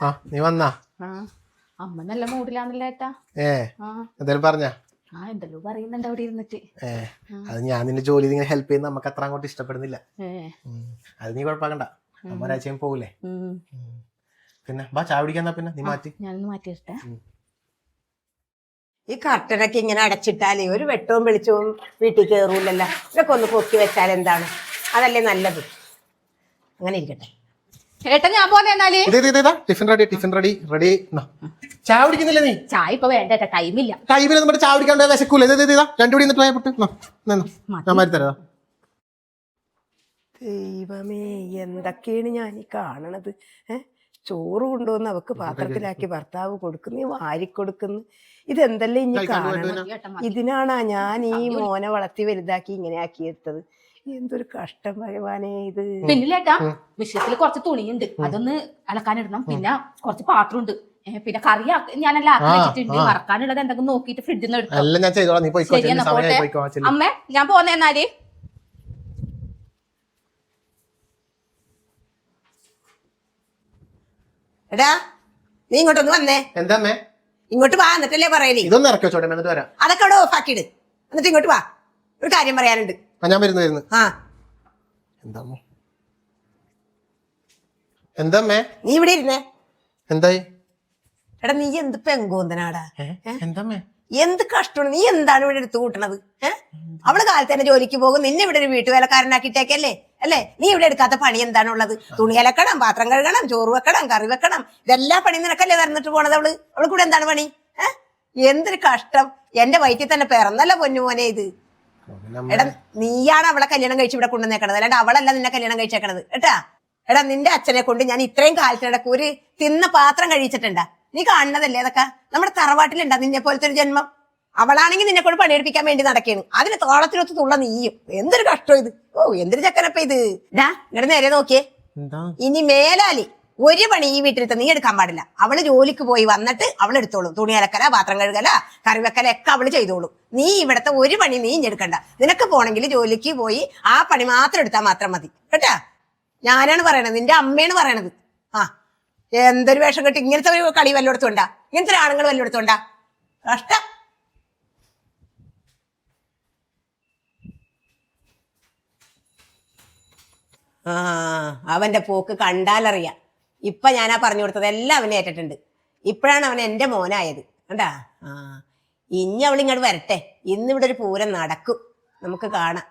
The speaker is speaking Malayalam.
ആ നീ വന്നാ? അമ്മ നല്ല മൂഡിലാന്നല്ലേ ഏട്ടാ. എന്തായാലും പറഞ്ഞ എന്തെല്ലോ പറയുന്നുണ്ട് അവിടെ ഇരുന്നിട്ട്. അത് ഞാൻ നിന്റെ ജോലി ഇങ്ങനെ ഹെൽപ്പ് ചെയ്യുന്ന നമുക്ക് അത്ര അങ്ങോട്ട് ഇഷ്ടപ്പെടുന്നില്ല. അത് നീ കുഴപ്പമാക്കണ്ട, അമ്മ ഒരാഴ്ചയും പോകൂലേ. പിന്നെ ബാ ചായ പിടിക്കാന്നാ. പിന്നെ നീ മാറ്റി, ഞാനൊന്ന് മാറ്റിയിട്ടെ. ഈ കർട്ടനൊക്കെ ഇങ്ങനെ അടച്ചിട്ടാലേ ഒരു വെട്ടവും വെളിച്ചവും വീട്ടിൽ കയറൂലല്ലോ. ഇതൊക്കെ ഒന്ന് പൊക്കി വെച്ചാൽ എന്താണ്, അതല്ലേ നല്ലത്. അങ്ങനെ ഇരിക്കട്ടെ. ഏട്ടാ ഞാൻ പോന്നെന്നാല്. Tiffin ready. ചായ കുടിക്കുന്നില്ല നീ? ചായ ഇപ്പൊ വേണ്ട ഏട്ടാ, ടൈമില്ല. ടൈമിൽ നമ്മുടെ ചായ കുടിക്കാണ്ട് വിശക്കൂല. രണ്ടുപടി ഞാൻ മാറി തരാ. ദൈവമേ, എന്തൊക്കെയാണ് ഞാൻ ഈ കാണണത്. ചോറ് കൊണ്ടുവന്ന് അവക്ക് പാത്രത്തിലാക്കി ഭർത്താവ് കൊടുക്കുന്നു, വാരിക്കൊടുക്കുന്നു. ഇതെന്തല്ലേ ഇനി കാണണം. ഇതിനാണാ ഞാൻ ഈ മോനെ വളർത്തി വലുതാക്കി ഇങ്ങനെ ആക്കിയെടുത്തത്. എന്തൊരു കഷ്ടം ഭഗവാനേ ഇത്. പിന്നില്ലേട്ടാ വിഷയത്തില് കുറച്ച് തുണിയുണ്ട്, അതൊന്ന് അലക്കാനിടണം. പിന്നെ കുറച്ച് പാത്രമുണ്ട്. പിന്നെ കറി ഞാനെല്ലാം ആക്കി വെച്ചിട്ടുണ്ട്. വറക്കാനുള്ളത് എന്തെങ്കിലും നോക്കിട്ട് ഫ്രിഡ്ജിൽ നിന്ന് എടുക്കാം. അമ്മേ ഞാൻ പോന്നെന്നാല്. എടാ നീ ഇങ്ങോട്ടൊന്ന് വന്നേ. എന്താ ഇങ്ങോട്ട് വാ, എന്നിട്ടല്ലേ പറയലേ. ഇതൊന്നും ഇറക്കി വെച്ചോട്ടെ, എന്നിട്ട് വരാം. അതൊക്കെ അവിടെ ഓഫ് ആക്കിയിട്, എന്നിട്ട് ഇങ്ങോട്ട് വാ. ഒരു കാര്യം പറയാനുണ്ട്. ഞാൻ വരുന്നു. എന്താ നീ ഇവിടെ ഇരുന്നേ. എന്തായി? എടാ നീ എന്ത് പെങ്കോന്തനാടാ. എന്താ എന്ത് കഷ്ടമാണ്. നീ എന്താണ് ഇവിടെ എടുത്തു കൂട്ടണത്? അവള് കാലത്ത് തന്നെ ജോലിക്ക് പോകും, നിന്നെ ഇവിടെ ഒരു വീട്ടുവേലക്കാരനാക്കിയിട്ടേക്കല്ലേ അല്ലേ? നീ ഇവിടെ എടുക്കാത്ത പണി എന്താണുള്ളത്? തുണി അലക്കണം, പാത്രം കഴുകണം, ചോറ് വെക്കണം, കറി വെക്കണം, ഇതെല്ലാ പണി നിനക്കല്ലേ തന്നിട്ട് പോണത്. അവള് കൂടെ എന്താണ് പണി? എന്തൊരു കഷ്ടം. എന്റെ വയറ്റിൽ തന്നെ പിറന്നല്ല പൊന്നുമോനെ ഇത്. എടാ നീയാണ് അവളെ കല്യാണം കഴിച്ച് ഇവിടെ കൊണ്ടുവന്നേക്കണത്, അല്ലാണ്ട് അവളല്ല നിന്നെ കല്യാണം കഴിച്ചേക്കണത് കേട്ടാ. എടാ നിന്റെ അച്ഛനെ കൊണ്ട് ഞാൻ ഇത്രയും കാലത്തിനിടക്ക് ഒരു തിന്ന പാത്രം കഴിച്ചിട്ടുണ്ടാ? നീ കാണുന്നതല്ലേ അതൊക്കെ. നമ്മുടെ തറവാട്ടിലുണ്ടാ നിന്നെ പോലത്തെ ഒരു ജന്മം. അവളാണെങ്കിൽ നിന്നെ കൊണ്ട് പണിയെടുപ്പിക്കാൻ വേണ്ടി നടക്കേണ്, അതിന് തോളത്തിനൊത്ത് തുള്ള നീയും. എന്തൊരു കഷ്ടം ഇത്. എന്തൊരു ചക്കനപ്പ ഇത്. ഡാ ഇങ്ങനെ നേരെ നോക്കിയേ. ഇനി മേലാലി ഒരു പണി ഈ വീട്ടിലത്തെ നീ എടുക്കാൻ പാടില്ല. അവള് ജോലിക്ക് പോയി വന്നിട്ട് അവൾ എടുത്തോളും. തുണി അലക്കല, പാത്രം കഴുകല, കറി വെക്കല ഒക്കെ അവള് ചെയ്തോളും. നീ ഇവിടത്തെ ഒരു പണി നീ എടുക്കണ്ട. നിനക്ക് പോണെങ്കിൽ ജോലിക്ക് പോയി ആ പണി മാത്രം എടുത്താൽ മാത്രം മതി കേട്ടാ. ഞാനാണ് പറയണത്, നിന്റെ അമ്മയാണ് പറയണത്. എന്തൊരു വേഷം കെട്ടി ഇങ്ങനത്തെ ഒരു കളി വല്ലയിടത്തുണ്ടാ? ഇങ്ങനത്തെ ഒരു ആണുങ്ങൾ വല്ലയിടത്തുണ്ടാ? കഷ്ടം. അവന്റെ പോക്ക് കണ്ടാലറിയാം. ഇപ്പൊ ഞാനാ പറഞ്ഞു കൊടുത്തത് എല്ലാം അവനെ ഏറ്റിട്ടുണ്ട്. ഇപ്പോഴാണ് അവൻ എന്റെ മോനായത് കണ്ടാ. ഇനി അവളിങ്ങോട്ട് വരട്ടെ. ഇന്നിവിടെ ഒരു പൂരം നടക്കും, നമുക്ക് കാണാം.